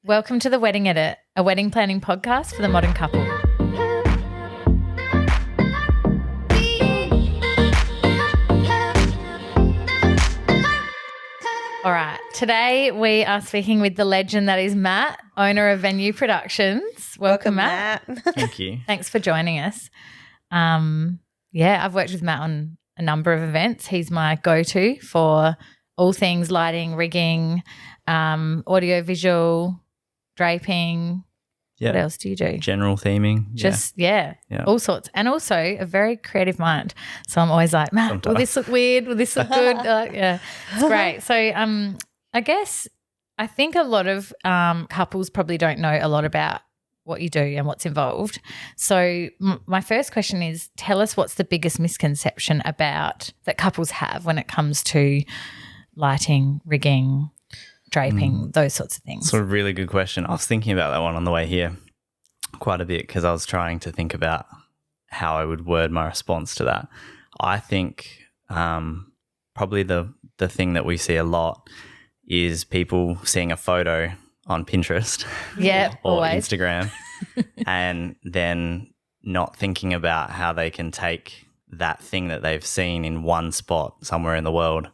Welcome to The Wedding Edit, a wedding planning podcast for the modern couple. All right, today we are speaking with the legend that is Matt, owner of Venue Productions. Welcome Matt. Thank you. Thanks for joining us. I've worked with Matt on a number of events. He's my go-to for all things lighting, rigging, audio, visual, draping. Yeah. What else do you do? General theming. All sorts. And also a very creative mind. So I'm always like, Matt, will this look weird? Will this look good? It's great. So I think a lot of couples probably don't know a lot about what you do and what's involved. So my first question is, tell us what's the biggest misconception that couples have when it comes to lighting, rigging, draping, those sorts of things. It's a really good question. I was thinking about that one on the way here quite a bit because I was trying to think about how I would word my response to that. I think probably the thing that we see a lot is people seeing a photo on Pinterest or always. Instagram and then not thinking about how they can take that thing that they've seen in one spot somewhere in the world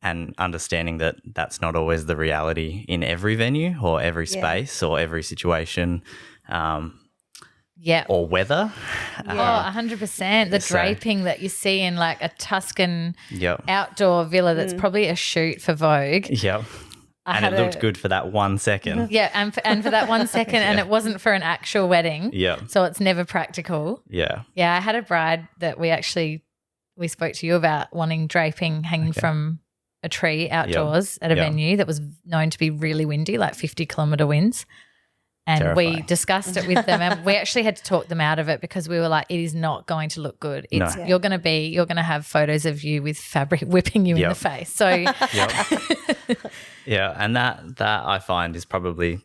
and understanding that that's not always the reality in every venue or every space or every situation or weather. 100%. The draping that you see in like a Tuscan outdoor villa that's probably a shoot for Vogue. Yep. And it looked good for that 1 second. Yeah, and for that 1 second and it wasn't for an actual wedding. Yeah. So it's never practical. Yeah. Yeah, I had a bride that we spoke to you about wanting draping hanging from a tree outdoors at a venue that was known to be really windy, like 50-kilometre winds. And terrifying. We discussed it with them and we actually had to talk them out of it because we were like, it is not going to look good. You're going to have photos of you with fabric whipping you in the face. So yeah, and that I find is probably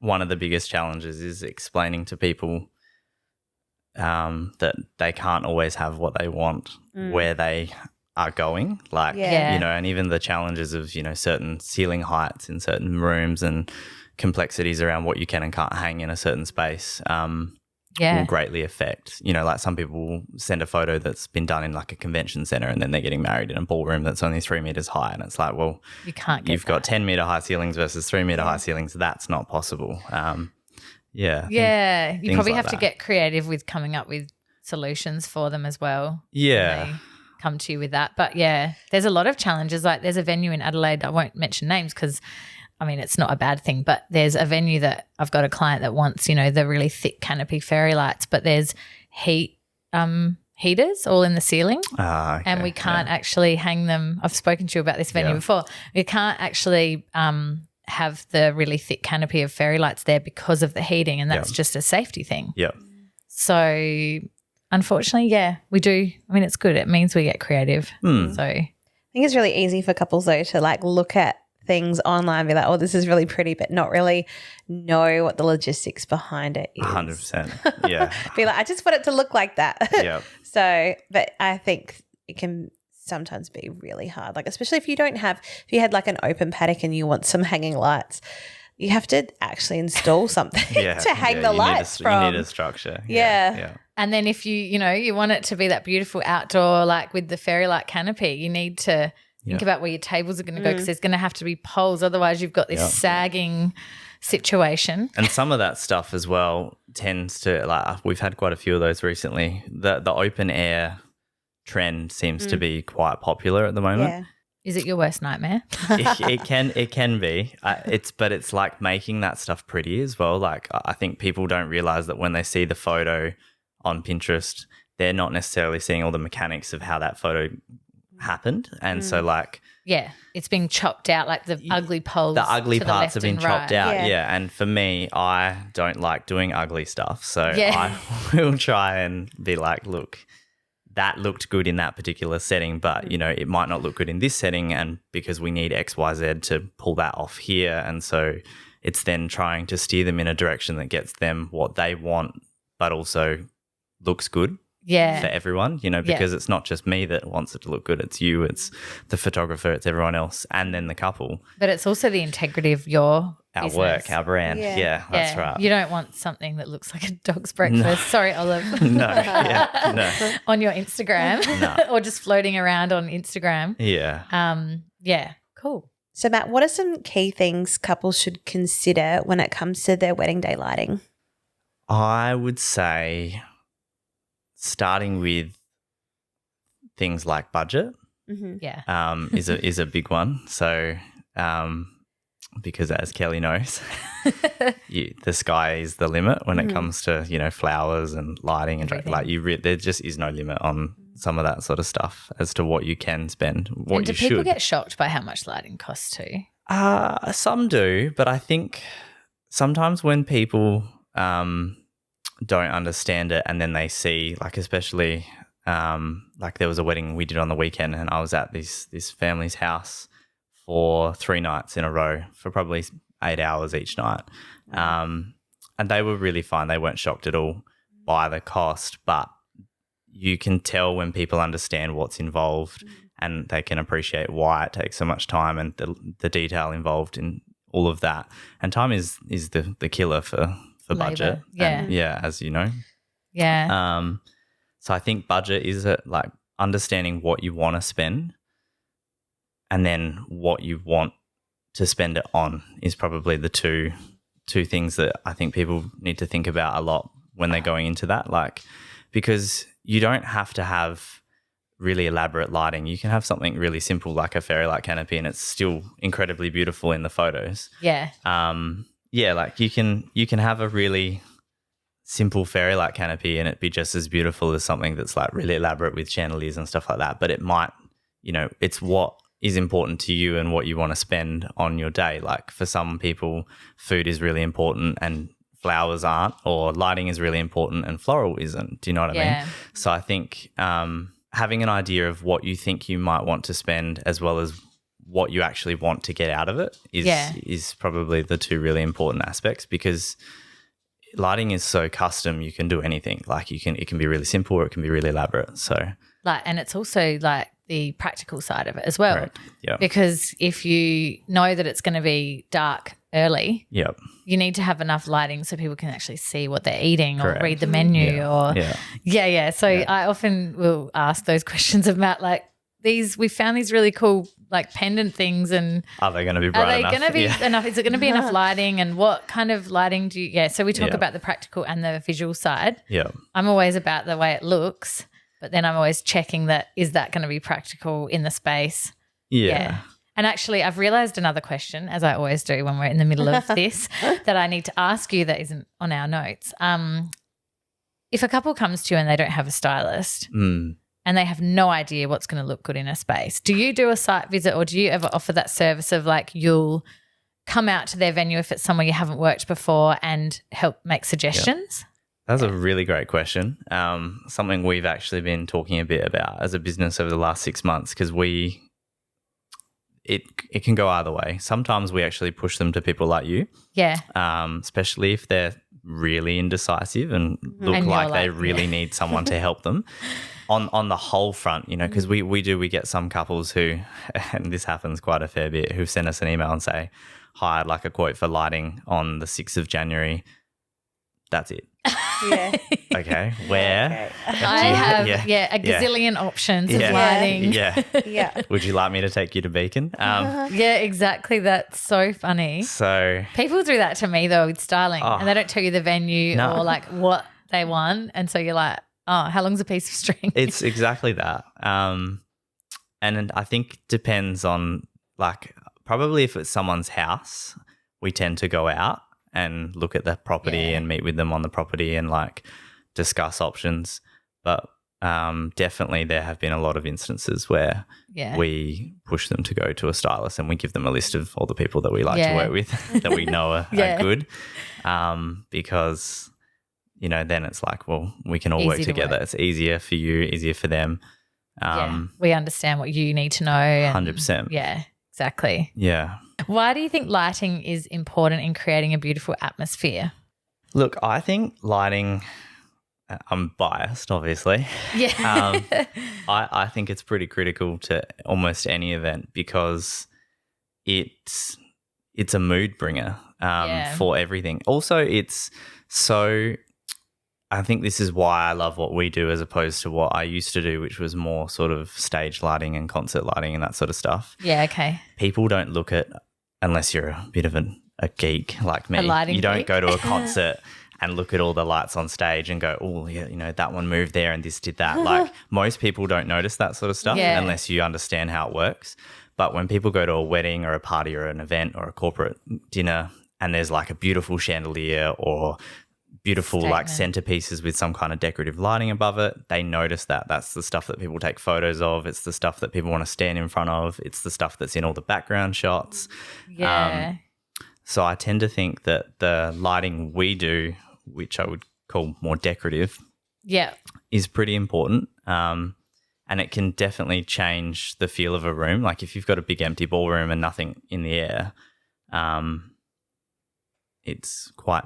one of the biggest challenges is explaining to people that they can't always have what they want where they are going, and even the challenges of, certain ceiling heights in certain rooms and complexities around what you can and can't hang in a certain space will greatly affect, like some people will send a photo that's been done in like a convention center and then they're getting married in a ballroom that's only 3 meters high and it's like, well, you've got 10 meter high ceilings versus 3 meter high ceilings. That's not possible. You probably have to get creative with coming up with solutions for them as well. Yeah. Come to you with that. But there's a lot of challenges. Like there's a venue in Adelaide, I won't mention names because it's not a bad thing, but there's a venue that I've got a client that wants, the really thick canopy fairy lights, but there's heaters all in the ceiling and we can't actually hang them. I've spoken to you about this venue before. We can't actually have the really thick canopy of fairy lights there because of the heating and that's just a safety thing. Yeah. So unfortunately, we do. It's good. It means we get creative. So I think it's really easy for couples though to like look at things online and be like, oh, this is really pretty, but not really know what the logistics behind it is. 100%. Yeah. Be like, I just want it to look like that. Yeah. So, but I think it can sometimes be really hard. Like, especially if you had like an open paddock and you want some hanging lights, you have to actually install something to hang the lights from. You need a structure. Yeah. And then if you want it to be that beautiful outdoor, like with the fairy light canopy, you need to think about where your tables are going to go because there's going to have to be poles. Otherwise, you've got this sagging situation. And some of that stuff as well tends to, like, we've had quite a few of those recently. The open air trend seems to be quite popular at the moment. Yeah. Is it your worst nightmare? It can be. But it's like making that stuff pretty as well. Like I think people don't realize that when they see the photo on Pinterest, they're not necessarily seeing all the mechanics of how that photo happened. And so like it's being chopped out, like the ugly poles. The ugly to parts the have been left and chopped right. out. Yeah. And for me, I don't like doing ugly stuff. So I will try and be like, look, that looked good in that particular setting, but, it might not look good in this setting and because we need X, Y, Z to pull that off here. And so it's then trying to steer them in a direction that gets them what they want but also looks good for everyone, because it's not just me that wants it to look good. It's you, it's the photographer, it's everyone else, and then the couple. But it's also the integrity of our business. Work, our brand. Yeah, that's right. You don't want something that looks like a dog's breakfast. No. Sorry, Olive. No. On your Instagram or just floating around on Instagram. Yeah. Cool. So, Matt, what are some key things couples should consider when it comes to their wedding day lighting? I would say starting with things like budget is a big one. So because as Kelly knows, the sky is the limit when it comes to, flowers and lighting and there just is no limit on some of that sort of stuff as to what you can spend, what and you should. Do people get shocked by how much lighting costs too? Some do, but I think sometimes when people don't understand it and then they see, like especially like there was a wedding we did on the weekend and I was at this family's house for 3 nights in a row for probably 8 hours each night. And they were really fine. They weren't shocked at all by the cost, but you can tell when people understand what's involved and they can appreciate why it takes so much time and the detail involved in all of that. And time is the killer for budget. Yeah. And, as you know. Yeah. So I think budget is like understanding what you want to spend and then what you want to spend it on is probably the two things that I think people need to think about a lot when they're going into that. Like, because you don't have to have really elaborate lighting. You can have something really simple like a fairy light canopy and it's still incredibly beautiful in the photos. Yeah. Like you can have a really simple fairy light canopy and it be just as beautiful as something that's like really elaborate with chandeliers and stuff like that. But it might, it's what is important to you and what you want to spend on your day. Like for some people, food is really important and flowers aren't, or lighting is really important and floral isn't. Do you know what I mean? So I think having an idea of what you think you might want to spend as well as what you actually want to get out of it is probably the two really important aspects, because lighting is so custom. You can do anything. Like it can be really simple or it can be really elaborate. So and it's also like the practical side of it as well. Correct. Yeah. Because if you know that it's going to be dark early, you need to have enough lighting so people can actually see what they're eating or read the menu So I often will ask those questions of Matt, like we found these really cool like pendant things, and are they going to be bright enough? Are they going to be enough? Is it going to be enough lighting, and what kind of lighting do you so we talk about the practical and the visual side. I'm always about the way it looks, but then I'm always checking is that going to be practical in the space. And actually I've realised another question, as I always do when we're in the middle of this, that I need to ask you that isn't on our notes. If a couple comes to you and they don't have a stylist and they have no idea what's going to look good in a space, do you do a site visit, or do you ever offer that service of like you'll come out to their venue if it's somewhere you haven't worked before and help make suggestions? That's a really great question. Something we've actually been talking a bit about as a business over the last 6 months, because it can go either way. Sometimes we actually push them to people like you. Especially if they're really indecisive and look like they really need someone to help them on the whole front, because we get some couples who, and this happens quite a fair bit, who send us an email and say, hi, I'd like a quote for lighting on the 6th of January. That's it. Okay. Where? I have a gazillion options of lighting. Would you like me to take you to Beacon? Exactly. That's so funny. So people do that to me though with styling, and they don't tell you the venue or like what they want, and so you're like, oh, how long's a piece of string? It's exactly that. And I think it depends on, like, probably if it's someone's house, we tend to go out and look at the property and meet with them on the property and like discuss options. But definitely there have been a lot of instances where we push them to go to a stylist and we give them a list of all the people that we like to work with that we know are good, because, then it's like, well, we can all work together. It's easier for you, easier for them. We understand what you need to know. 100%. Yeah, exactly. Yeah. Why do you think lighting is important in creating a beautiful atmosphere? Look, I think lighting I'm biased, obviously. Yeah. I think it's pretty critical to almost any event because it's a mood bringer for everything. Also, it's so I think this is why I love what we do as opposed to what I used to do, which was more sort of stage lighting and concert lighting and that sort of stuff. Yeah, okay. People don't look at, unless you're a bit of a geek like me, you don't go to a concert and look at all the lights on stage and go, oh, yeah, you know, that one moved there and this did that. Like most people don't notice that sort of stuff unless you understand how it works. But when people go to a wedding or a party or an event or a corporate dinner and there's like a beautiful chandelier or beautiful like centerpieces with some kind of decorative lighting above it, they notice that. That's the stuff that people take photos of. It's the stuff that people want to stand in front of. It's the stuff that's in all the background shots. Yeah. So I tend to think that the lighting we do, which I would call more decorative, is pretty important. And it can definitely change the feel of a room. Like if you've got a big empty ballroom and nothing in the air, it's quite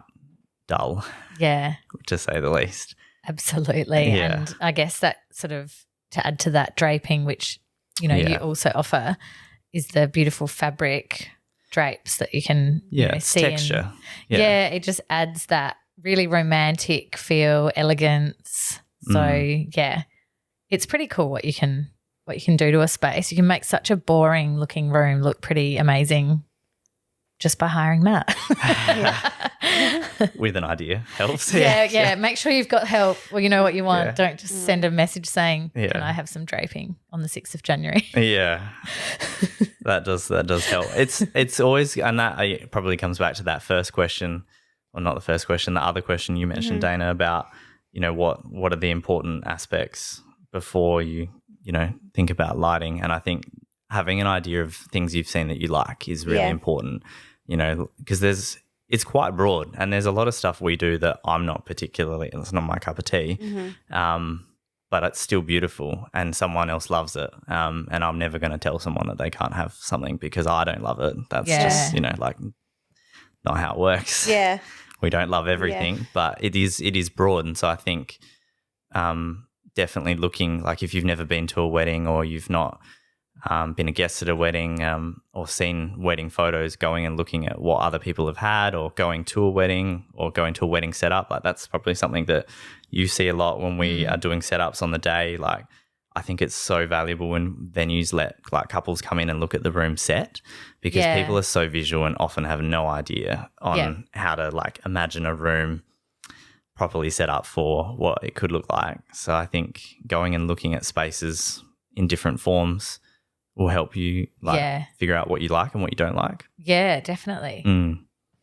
dull. Yeah. To say the least. Absolutely. Yeah. And I guess that sort of to add to that draping, which, you know, you also offer, is the beautiful fabric drapes that you can see. Texture. It just adds that really romantic feel, elegance. So it's pretty cool what you can do to a space. You can make such a boring looking room look pretty amazing just by hiring Matt. With an idea helps. Yeah. Make sure you've got help. Well, you know what you want. Yeah. Don't just send a message saying, can I have some draping on the 6th of January? Yeah. That does help. It's always, and that probably comes back to that first question, or not the first question, the other question you mentioned, Dana, about, you know, what are the important aspects before you think about lighting. And I think having an idea of things you've seen that you like is really important, you know, because it's quite broad and there's a lot of stuff we do that I'm not particularly, it's not my cup of tea, but it's still beautiful and someone else loves it. And I'm never going to tell someone that they can't have something because I don't love it. That's just, you know, like not how it works. Yeah. We don't love everything, but it is broad. And so I think definitely looking, like if you've never been to a wedding or you've not been a guest at a wedding or seen wedding photos, going and looking at what other people have had or going to a wedding or going to a wedding setup, like that's probably something that you see a lot when we are doing setups on the day. Like I think it's so valuable when venues let like couples come in and look at the room set because people are so visual and often have no idea on how to like imagine a room properly set up for what it could look like. So I think going and looking at spaces in different forms will help you figure out what you like and what you don't like. Yeah, definitely.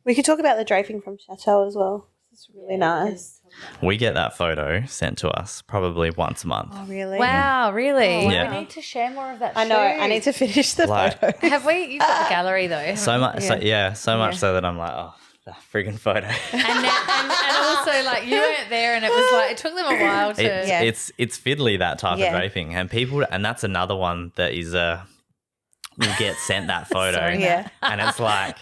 We could talk about the draping from Chateau as well. It's really nice. We get that photo sent to us probably once a month. Oh, really? Wow, really? Oh, We need to share more of that. I know. I need to finish the photo. Have we? You've got the gallery though. So much, so much so that I'm like, oh, the friggin' photo. and also like you weren't there, and it was like it took them a while to. It's fiddly, that type of draping, and people, and that's another one that is will get sent that photo, and it's like,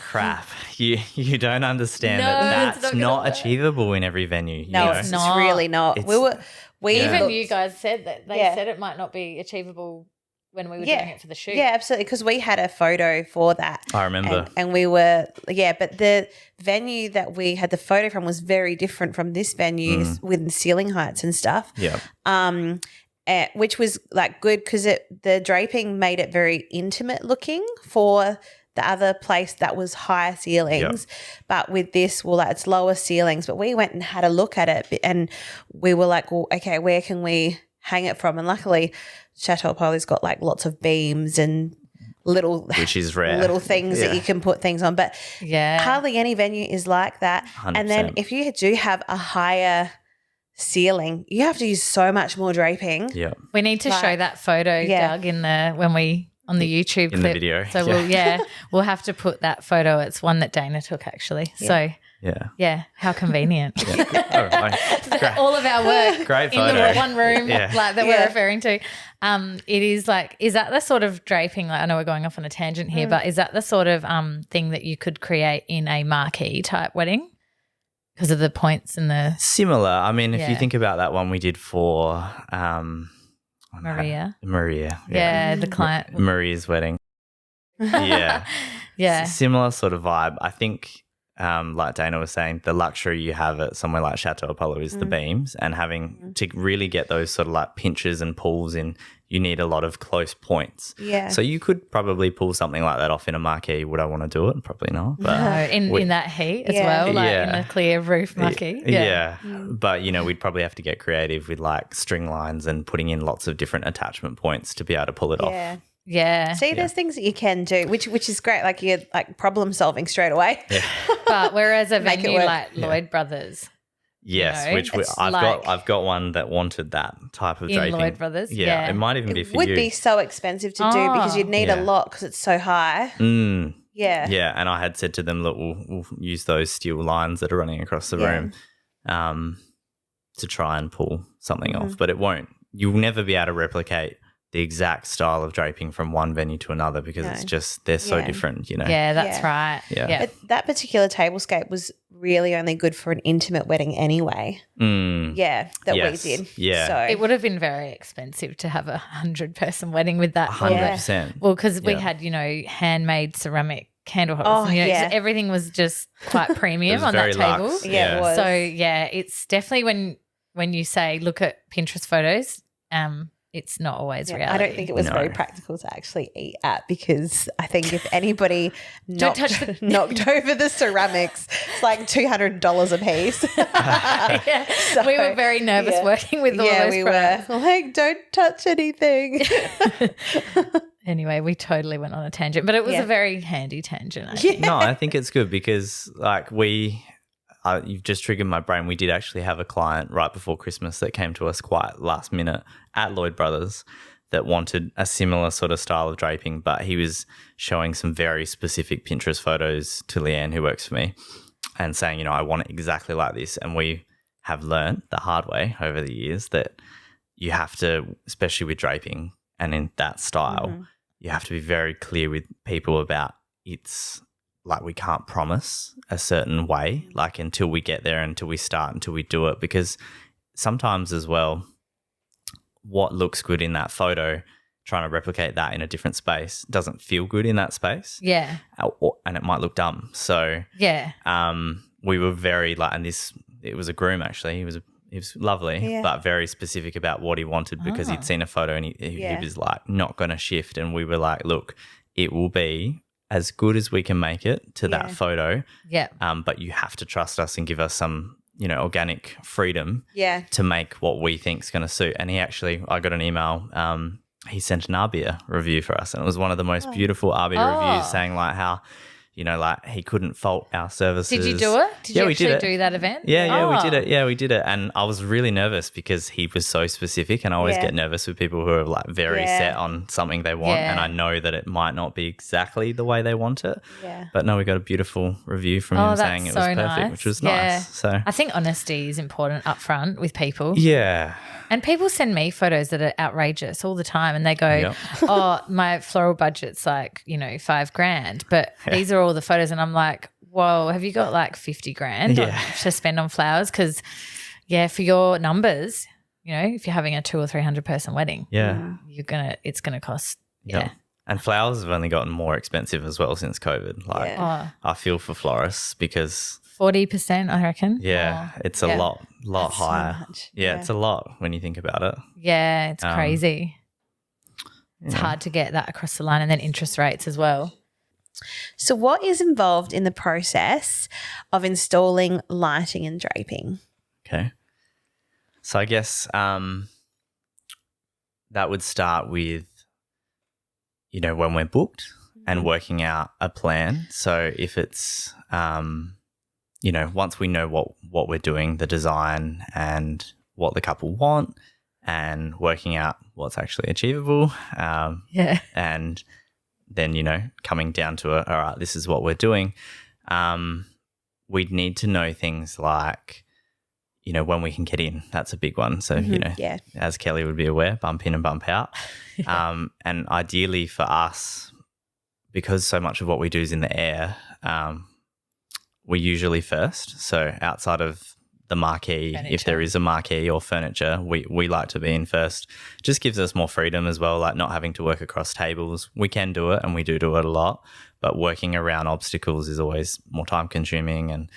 crap, you don't understand that's not achievable in every venue. No, it's really not. Even you guys said that they said it might not be achievable when we were doing it for the shoot. Yeah, absolutely, because we had a photo for that. I remember. And we were, but the venue that we had the photo from was very different from this venue with ceiling heights and stuff. Yeah. Which was like good because the draping made it very intimate looking for the other place that was higher ceilings. But with this, it's lower ceilings. But we went and had a look at it and we were like, well, okay, where can we hang it from? And luckily Chateau Poly's got like lots of beams and little, which is rare, little things that you can put things on. But hardly any venue is like that. 100%. And then if you do have a higher ceiling, you have to use so much more draping. Yeah, we need to show that photo, Doug, in the on the YouTube in clip. The video. So we'll have to put that photo. It's one that Dana took actually. So how convenient. All of our work great photo. in the one room like that we're referring to. It is like, is that the sort of draping, like I know we're going off on a tangent here, but is that the sort of thing that you could create in a marquee type wedding? because of the points and the Similar. I mean, if you Yeah. think about that one we did for Maria. Maria. Yeah, the client. Maria's wedding. Yeah. Yeah. Similar sort of vibe. I think, like Dana was saying, the luxury you have at somewhere like Chateau Apollo is the beams, and having to really get those sort of like pinches and pulls in, you need a lot of close points. Yeah. So you could probably pull something like that off in a marquee. Would I want to do it? Probably not. But No, in that heat as Yeah. well, like Yeah. in a clear roof marquee. Yeah. But, we'd probably have to get creative with like string lines and putting in lots of different attachment points to be able to pull it off. Yeah. Yeah. See, there's things that you can do, which is great. Like you're like problem solving straight away. Yeah. But whereas a Make it venue work. like Lloyd Brothers Yes, know, which it's I've got one that wanted that type of in draping. Lloyd Brothers. Yeah, it might even be It for would you. be so expensive to do because you'd need Yeah. a lot because it's so high. Yeah. Yeah, and I had said to them, look, we'll use those steel lines that are running across the room to try and pull something off, but it won't. You'll never be able to replicate the exact style of draping from one venue to another because it's just they're so different, Yeah, that's right. Yeah. But that particular tablescape was really only good for an intimate wedding anyway. Yeah, that Yes. we did. Yeah. So It would have been very expensive to have 100-person wedding with that. 100%. Well, because we Yeah. had, handmade ceramic candle holders. Oh, and, yeah. so everything was just quite premium was on that very table. luxe. Yeah, it was. So yeah, it's definitely when you say look at Pinterest photos, it's not always reality. I don't think it was very practical to actually eat at because I think if anybody knocked over the ceramics, it's like $200 a piece. Yeah. So, we were very nervous working with all those we products. were like, don't touch anything. Anyway, we totally went on a tangent, but it was a very handy tangent. I think. No, I think it's good because like you've just triggered my brain. We did actually have a client right before Christmas that came to us quite last minute at Lloyd Brothers that wanted a similar sort of style of draping, but he was showing some very specific Pinterest photos to Leanne, who works for me, and saying, I want it exactly like this. And we have learnt the hard way over the years that you have to, especially with draping and in that style, you have to be very clear with people about it's like we can't promise a certain way, like until we get there, until we start, until we do it. Because sometimes as well, what looks good in that photo, trying to replicate that in a different space doesn't feel good in that space. Yeah. And it might look dumb. So Yeah. we were very it was a groom actually. He was lovely, but very specific about what he wanted because he'd seen a photo and he was like not going to shift. And we were like, look, it will be as good as we can make it to that photo. Yeah. But you have to trust us and give us some, organic freedom to make what we think is going to suit. And I got an email. He sent an Arbia review for us, and it was one of the most beautiful Arbia reviews saying like how, like he couldn't fault our services. Did you do it? Did you we actually did it. do that event? Yeah, we did it. Yeah, we did it. And I was really nervous because he was so specific, and I always get nervous with people who are like very set on something they want, and I know that it might not be exactly the way they want it. Yeah. But no, we got a beautiful review from him saying it was perfect, which was nice. So I think honesty is important up front with people. yeah. And people send me photos that are outrageous all the time, and they go, "Oh, my floral budget's like $5,000, but these are all the photos." And I'm like, "Whoa, have you got like $50,000 to spend on flowers?" Because for your numbers, if you're having a 200 or 300 person wedding, it's gonna cost. Yep. And flowers have only gotten more expensive as well since COVID. Like I feel for florists because 40%, I reckon. Yeah, it's a lot That's so higher. much. Yeah, it's a lot when you think about it. Yeah, it's crazy. It's hard to get that across the line, and then interest rates as well. So what is involved in the process of installing lighting and draping? Okay. So I guess that would start with, when we're booked and working out a plan. So if it's, once we know what we're doing, the design and what the couple want, and working out what's actually achievable. And then, coming down to all right, this is what we're doing. We'd need to know things like, when we can get in. That's a big one. So, as Kelly would be aware, bump in and bump out. And ideally for us, because so much of what we do is in the air, we're usually first. So outside of the marquee, Furniture. if there is a marquee or furniture, we like to be in first. Just gives us more freedom as well, like not having to work across tables. We can do it, and we do it a lot, but working around obstacles is always more time consuming, and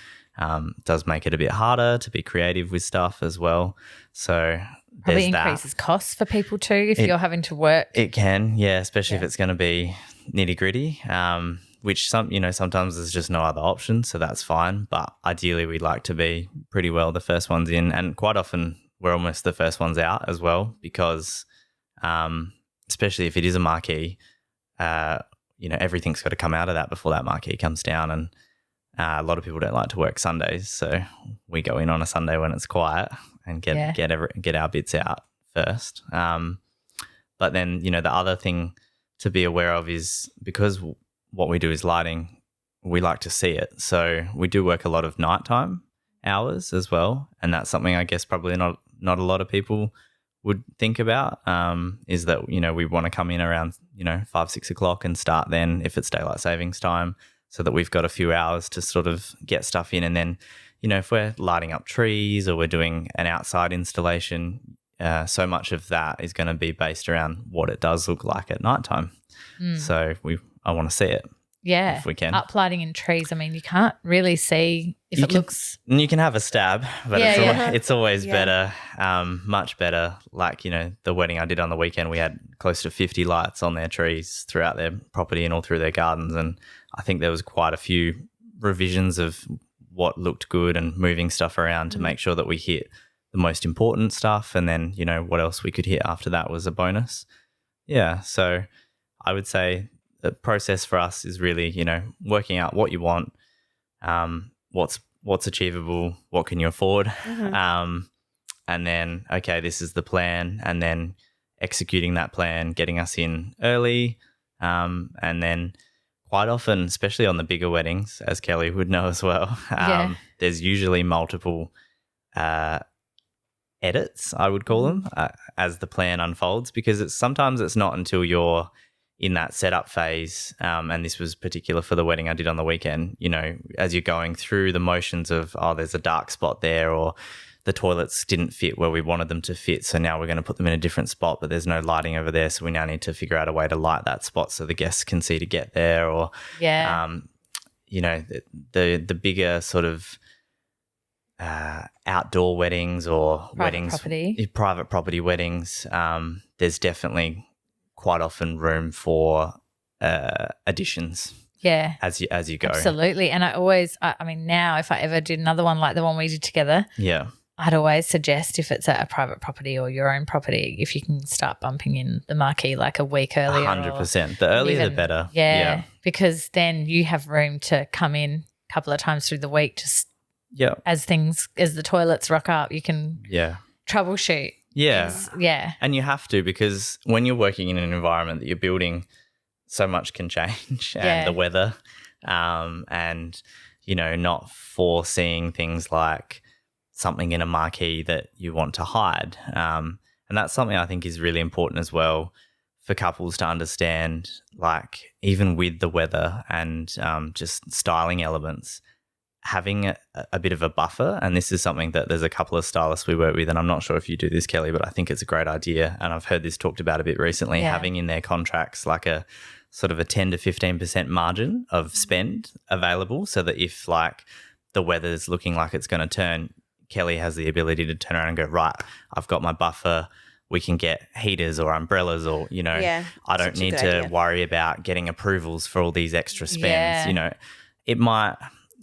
does make it a bit harder to be creative with stuff as well. So probably there's increases that. costs for people too if you're having to work. It can, yeah, especially if it's going to be nitty gritty, which sometimes there's just no other option, so that's fine. But ideally, we'd like to be pretty well the first ones in, and quite often we're almost the first ones out as well, because especially if it is a marquee, everything's got to come out of that before that marquee comes down, and a lot of people don't like to work Sundays, so we go in on a Sunday when it's quiet and get our bits out first. But then, the other thing to be aware of is, because what we do is lighting, we like to see it. So we do work a lot of nighttime hours as well, and that's something I guess probably not a lot of people would think about, is that, we want to come in around, 5, 6 o'clock and start then if it's daylight savings time, so that we've got a few hours to sort of get stuff in. And then, if we're lighting up trees or we're doing an outside installation, so much of that is going to be based around what it does look like at nighttime. So I want to see it. Yeah. If we can. Uplighting in trees, I mean, you can't really see if it looks. You can have a stab, but it's always better, much better. Like, the wedding I did on the weekend, we had close to 50 lights on their trees throughout their property and all through their gardens. And I think there was quite a few revisions of what looked good and moving stuff around to make sure that we hit the most important stuff. And then, what else we could hit after that was a bonus. Yeah. So I would say the process for us is really, working out what you want, what's achievable, what can you afford, and then, okay, this is the plan, and then executing that plan, getting us in early, and then quite often, especially on the bigger weddings, as Kelly would know as well, there's usually multiple edits, I would call them, as the plan unfolds, because sometimes it's not until you're in that setup phase, and this was particular for the wedding I did on the weekend, as you're going through the motions of, there's a dark spot there, or the toilets didn't fit where we wanted them to fit, so now we're going to put them in a different spot, but there's no lighting over there, so we now need to figure out a way to light that spot so the guests can see to get there, or the bigger sort of outdoor weddings or private property weddings, there's definitely quite often room for additions. Yeah. As you go. Absolutely. And I mean, now if I ever did another one like the one we did together, I'd always suggest, if it's a private property or your own property, if you can start bumping in the marquee like a week earlier. 100%. The earlier the better. Yeah. Because then you have room to come in a couple of times through the week, just as the toilets rock up, you can troubleshoot. Yeah. And you have to, because when you're working in an environment that you're building, so much can change, and the weather, and, not foreseeing things like something in a marquee that you want to hide. And that's something I think is really important as well for couples to understand, like even with the weather and just styling elements, having a bit of a buffer. And this is something that there's a couple of stylists we work with, and I'm not sure if you do this, Kelly, but I think it's a great idea, and I've heard this talked about a bit recently, having in their contracts like a sort of a 10 to 15% margin of spend available, so that if like the weather's looking like it's going to turn, Kelly has the ability to turn around and go, right, I've got my buffer. We can get heaters or umbrellas, or, I don't need to worry about getting approvals for all these extra spends. It might,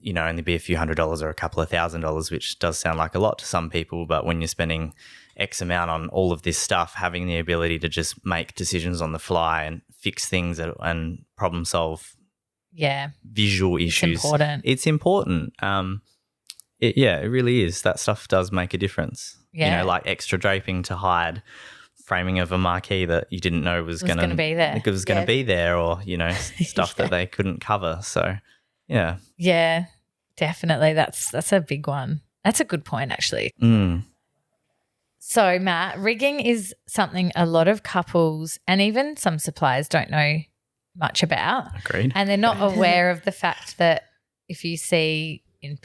only be a few $100s or a couple of $1,000s, which does sound like a lot to some people. But when you're spending X amount on all of this stuff, having the ability to just make decisions on the fly and fix things and problem solve visual issues. It's important. It really is. That stuff does make a difference. Yeah. Like extra draping to hide framing of a marquee that you didn't know was going to be there. It was going to be there, or, stuff that they couldn't cover. So, yeah. Yeah, definitely. That's a big one. That's a good point, actually. So, Matt, rigging is something a lot of couples and even some suppliers don't know much about. Agreed. And they're not aware of the fact that if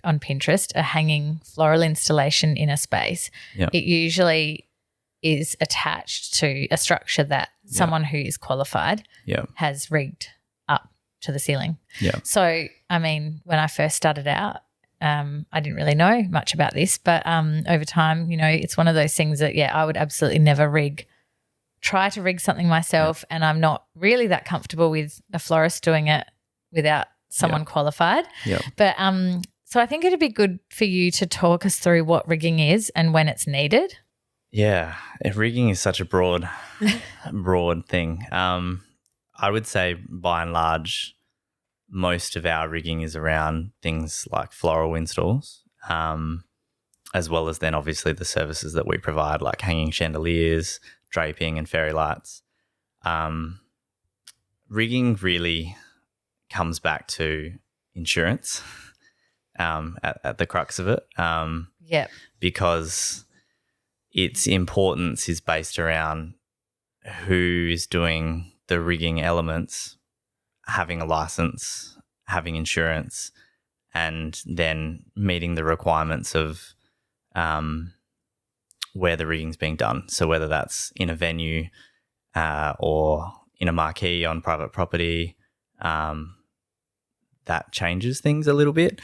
on Pinterest a hanging floral installation in a space, it usually is attached to a structure that someone who is qualified has rigged up to the ceiling. So, I mean, when I first started out, I didn't really know much about this, but over time, you know, it's one of those things that, I would absolutely never try to rig something myself, and I'm not really that comfortable with a florist doing it without someone qualified. But so I think it'd be good for you to talk us through what rigging is and when it's needed. Yeah, rigging is such a broad thing. I would say by and large, most of our rigging is around things like floral installs, as well as then obviously the services that we provide, like hanging chandeliers, draping and fairy lights. Rigging really comes back to insurance at the crux of it. Because its importance is based around who is doing the rigging elements, having a license, having insurance, and then meeting the requirements of where the rigging's being done. So whether that's in a venue or in a marquee on private property, that changes things a little bit.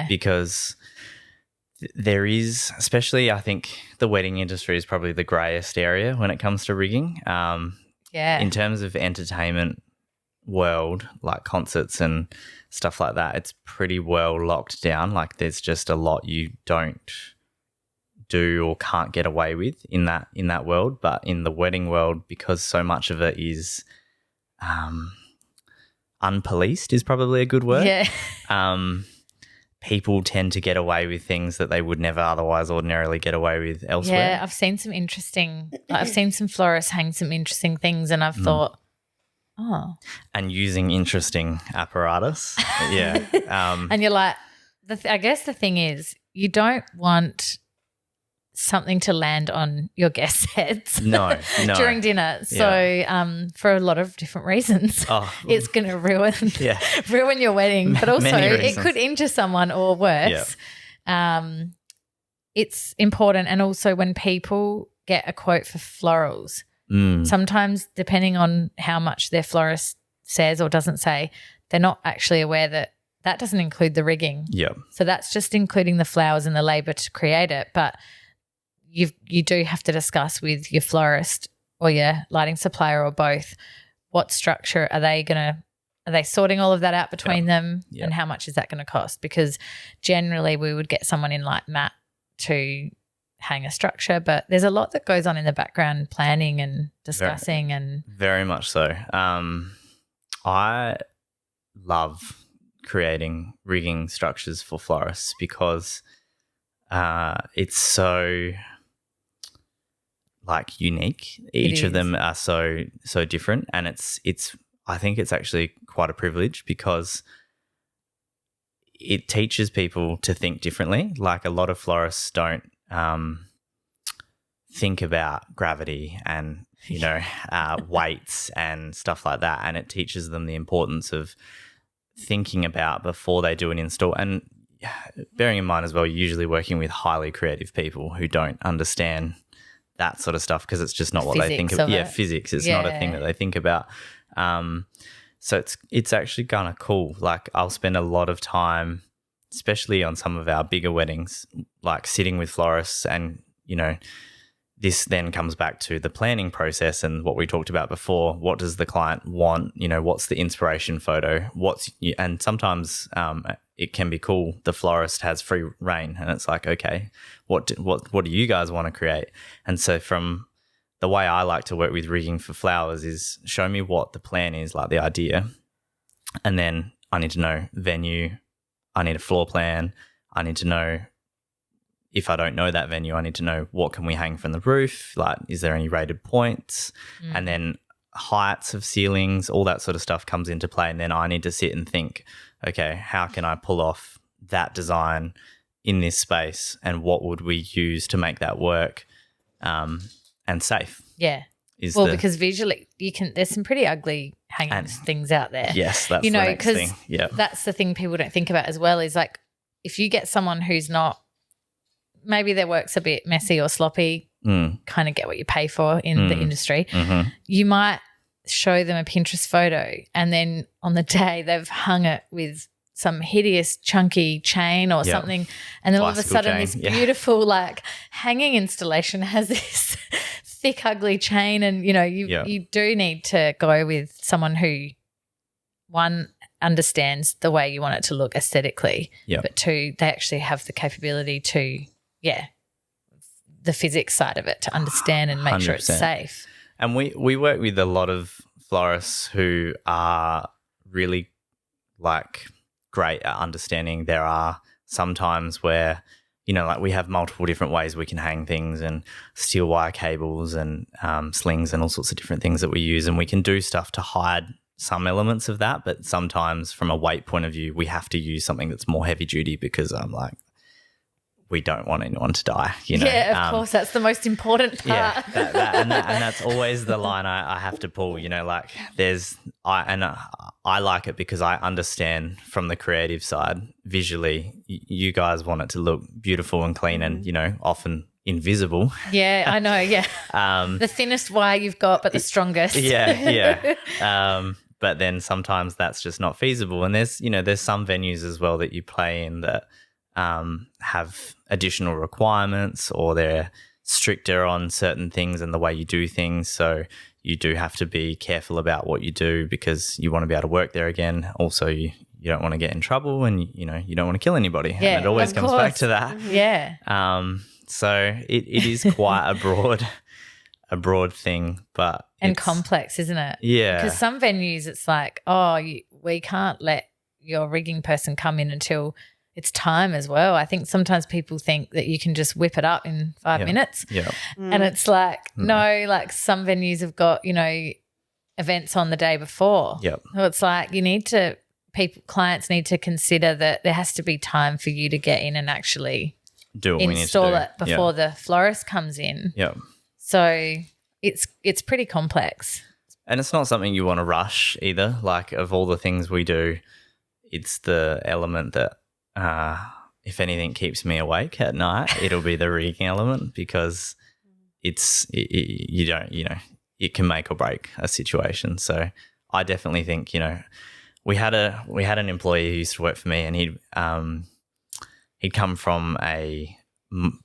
Because there is, especially I think the wedding industry is probably the greyest area when it comes to rigging. In terms of entertainment world, like concerts and stuff like that, it's pretty well locked down. Like there's just a lot you don't do or can't get away with in that world. But in the wedding world, because so much of it is unpoliced is probably a good word. People tend to get away with things that they would never otherwise ordinarily get away with elsewhere. Yeah, I've seen some interesting I've seen some florists hang some interesting things, and I've thought, and using interesting apparatus. And you're like, I guess the thing is, you don't want something to land on your guests' heads during dinner. So for a lot of different reasons, it's going to ruin your wedding. But also it could injure someone or worse. It's important. And also when people get a quote for florals, sometimes depending on how much their florist says or doesn't say, they're not actually aware that doesn't include the rigging. So that's just including the flowers and the labour to create it. But you do have to discuss with your florist or your lighting supplier or both what structure are they sorting all of that out between them and how much is that going to cost? Because generally we would get someone in like Matt to hang a structure, but there's a lot that goes on in the background, planning and discussing. Very much so. I love creating rigging structures for florists because it's so like unique. Each of them are so different, and it's I think it's actually quite a privilege because it teaches people to think differently. Like a lot of florists don't think about gravity and weights and stuff like that, and it teaches them the importance of thinking about before they do an install. And bearing in mind as well, you're usually working with highly creative people who don't understand that sort of stuff because it's just not what they think of. Physics. It's not a thing that they think about. So it's actually kind of cool. Like I'll spend a lot of time, especially on some of our bigger weddings, like sitting with florists, and this then comes back to the planning process and what we talked about before. What does the client want? What's the inspiration photo? And sometimes it can be cool. The florist has free reign, and it's like, okay, what do you guys want to create? And so from the way I like to work with rigging for flowers is show me what the plan is, like the idea, and then I need to know venue. I need a floor plan. I need to know, if I don't know that venue, I need to know what can we hang from the roof, like is there any rated points, and then heights of ceilings, all that sort of stuff comes into play. And then I need to sit and think, okay, how can I pull off that design in this space, and what would we use to make that work and safe? Because visually there's some pretty ugly hanging things out there. Yes, that's the next thing. Yeah, that's the thing people don't think about as well, is like if you get someone who's not, maybe their work's a bit messy or sloppy, kind of get what you pay for in the industry, you might show them a Pinterest photo and then on the day they've hung it with some hideous chunky chain or something, and then all of a sudden this beautiful like hanging installation has this thick ugly chain, and you do need to go with someone who, one, understands the way you want it to look aesthetically, but two, they actually have the capability to the physics side of it to understand and make 100%. Sure it's safe. And we work with a lot of florists who are really like great at understanding. There are some times where, like we have multiple different ways we can hang things, and steel wire cables and slings and all sorts of different things that we use, and we can do stuff to hide some elements of that. But sometimes from a weight point of view, we have to use something that's more heavy duty because we don't want anyone to die, Yeah, of course. That's the most important part. Yeah, and that's always the line I have to pull, like I like it because I understand from the creative side, visually, you guys want it to look beautiful and clean and, often invisible. Yeah, I know, yeah. The thinnest wire you've got, but the strongest. Yeah. But then sometimes that's just not feasible. And there's some venues as well that you play in that have additional requirements, or they're stricter on certain things and the way you do things. So you do have to be careful about what you do because you want to be able to work there again. Also, you don't want to get in trouble, and you don't want to kill anybody. Yeah, and it always comes back to that. Yeah. So it is quite a broad thing, but and complex, isn't it? Yeah. Because some venues it's like, we can't let your rigging person come in until it's time as well. I think sometimes people think that you can just whip it up in 5 minutes. Yeah. And it's like, no, like some venues have got, events on the day before. Yep. So it's like clients need to consider that there has to be time for you to get in and actually do what install we need to it before the florist comes in. Yeah. So it's pretty complex. And it's not something you want to rush either. Like, of all the things we do, it's the element that if anything keeps me awake at night, it'll be the rigging element, because it can make or break a situation. So I definitely think, we had an employee who used to work for me, and he'd come from a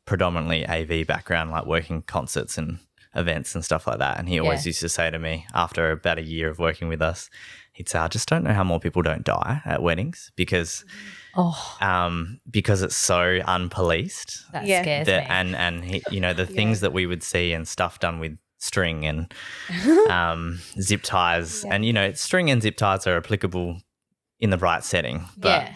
predominantly AV background, like working concerts and events and stuff like that. And he always used to say to me, after about a year of working with us, he'd say, I just don't know how more people don't die at weddings because it's so unpoliced. That scares me. And he, the things that we would see and stuff done with string and zip ties, and string and zip ties are applicable in the right setting, but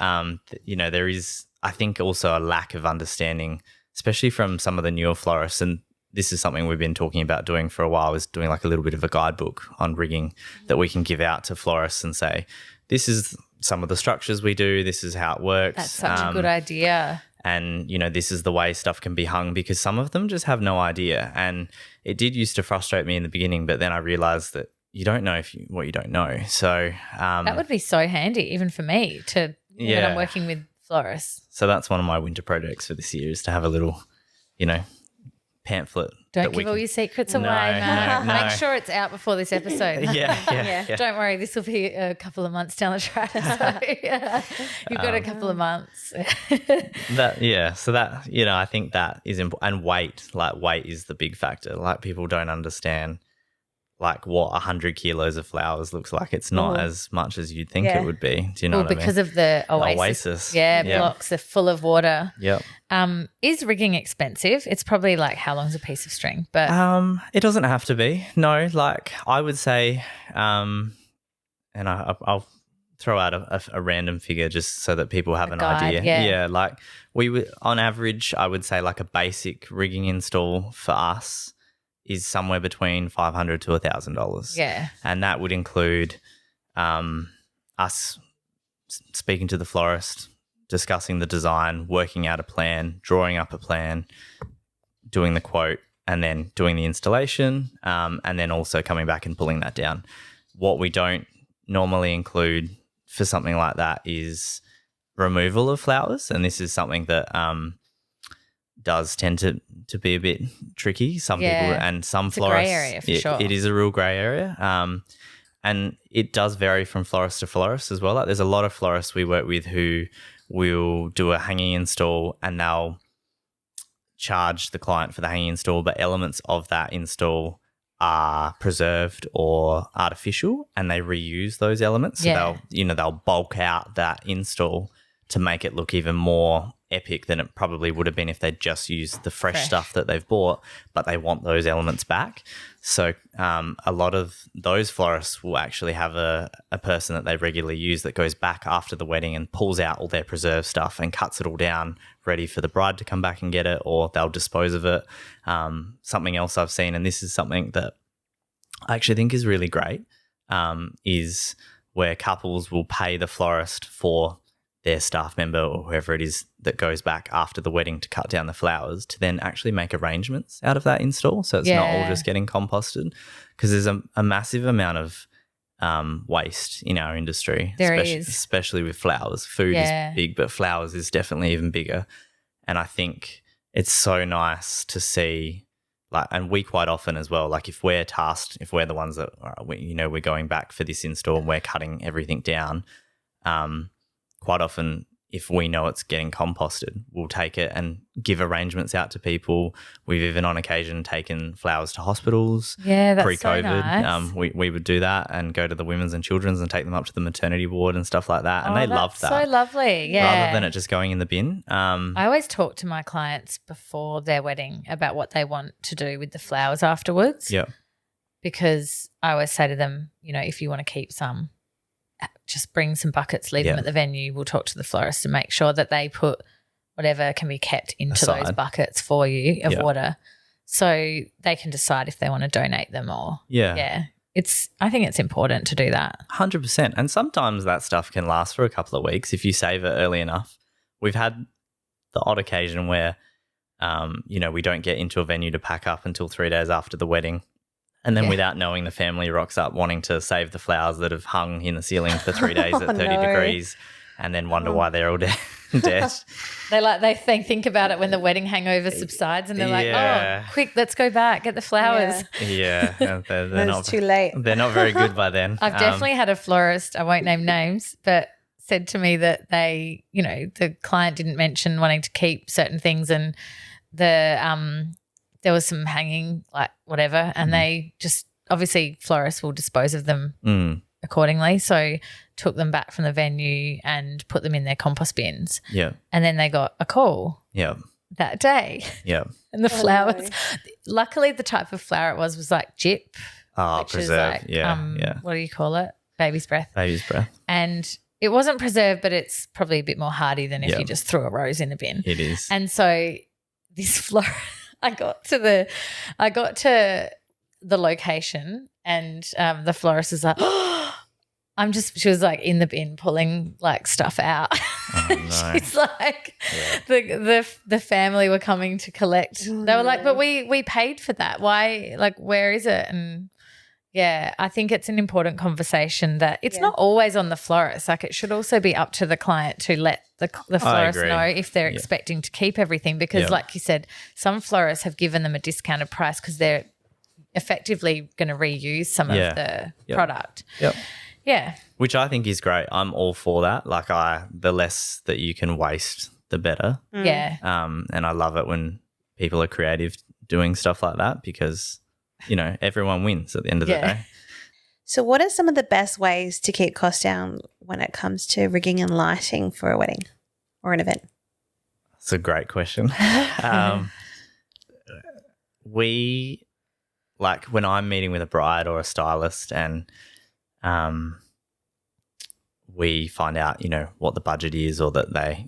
there is, I think, also a lack of understanding, especially from some of the newer florists, and this is something we've been talking about doing for a while, is doing like a little bit of a guidebook on rigging that we can give out to florists and say, this is some of the structures we do, this is how it works. That's such a good idea. And, this is the way stuff can be hung, because some of them just have no idea. And it did used to frustrate me in the beginning, but then I realised that you don't know what you don't know. So that would be so handy even for me when I'm working with florists. So that's one of my winter projects for this year, is to have a little, pamphlet. Don't give all your secrets away, man. No. Make sure it's out before this episode. Yeah. Don't worry, this will be a couple of months down the track. So you've got a couple of months. So that, I think that is important. And weight is the big factor. Like, people don't understand like what 100 kilos of flowers looks like. It's not as much as you'd think it would be. Do you know what I mean? Because of the oasis. Blocks are full of water. Yep. Is rigging expensive? It's probably like, how long's a piece of string? But it doesn't have to be. No, like I would say, and I'll throw out a random figure just so that people have an idea. Yeah, like we would, on average, I would say like a basic rigging install for us is somewhere between $500 to $1,000. Yeah. And that would include us speaking to the florist, discussing the design, working out a plan, drawing up a plan, doing the quote, and then doing the installation, and then also coming back and pulling that down. What we don't normally include for something like that is removal of flowers, and this is something that does tend to be a bit tricky. Some people and some it's florists, a grey area for sure. It is a real grey area, and it does vary from florist to florist as well. Like there's a lot of florists we work with who will do a hanging install and they'll charge the client for the hanging install, but elements of that install are preserved or artificial, and they reuse those elements. So they'll bulk out that install to make it look even more epic than it probably would have been if they'd just used the fresh stuff that they've bought, but they want those elements back. So a lot of those florists will actually have a person that they regularly use that goes back after the wedding and pulls out all their preserved stuff and cuts it all down ready for the bride to come back and get it, or they'll dispose of it. Something else I've seen, and this is something that I actually think is really great, is where couples will pay the florist for their staff member or whoever it is that goes back after the wedding to cut down the flowers to then actually make arrangements out of that install, so it's not all just getting composted, because there's a massive amount of waste in our industry. There especially with flowers. Food is big, but flowers is definitely even bigger. And I think it's so nice to see, like, and we quite often as well, like if we're tasked, if we're the ones that we're going back for this install and we're cutting everything down, quite often if we know it's getting composted, we'll take it and give arrangements out to people. We've even on occasion taken flowers to hospitals. Yeah, that's pre-COVID. So nice. We would do that and go to the women's and children's and take them up to the maternity ward and stuff like that. And they loved that. So lovely, yeah. Rather than it just going in the bin. I always talk to my clients before their wedding about what they want to do with the flowers afterwards. Yeah. Because I always say to them, if you want to keep some, just bring some buckets, leave them at the venue. We'll talk to the florist and make sure that they put whatever can be kept into those buckets for you of water, so they can decide if they want to donate them or I think it's important to do that. 100%. And sometimes that stuff can last for a couple of weeks if you save it early enough. We've had the odd occasion where we don't get into a venue to pack up until 3 days after the wedding. And then without knowing, the family rocks up wanting to save the flowers that have hung in the ceiling for 3 days at 30 degrees, and then wonder why they're all dead. They think about it when the wedding hangover subsides, and they're like, "Oh, quick, let's go back, get the flowers." Yeah, they're not too late. They're not very good by then. I've definitely had a florist, I won't name names, but said to me that they, the client didn't mention wanting to keep certain things, and there was some hanging, like whatever, and they just obviously florists will dispose of them accordingly. So took them back from the venue and put them in their compost bins. Yeah. And then they got a call that day. Yeah. And the flowers, luckily the type of flower it was like gyp. Oh, preserved. What do you call it? Baby's breath. Baby's breath. And it wasn't preserved, but it's probably a bit more hardy than if you just threw a rose in a bin. It is. And so this florist, I got to the location, and the florist was like, she was like in the bin pulling like stuff out. Oh, no. She's like, the family were coming to collect. They were like, but we paid for that. Why? Like, where is it? And I think it's an important conversation that it's not always on the florist. Like, it should also be up to the client to let the florist know if they're expecting to keep everything, because like you said, some florists have given them a discounted price because they're effectively going to reuse some of the product. Yep. Yeah. Which I think is great. I'm all for that. Like the less that you can waste, the better. Yeah. And I love it when people are creative doing stuff like that, because, everyone wins at the end of the day. So what are some of the best ways to keep costs down when it comes to rigging and lighting for a wedding or an event? That's a great question. We, like when I'm meeting with a bride or a stylist and we find out, what the budget is, or that they,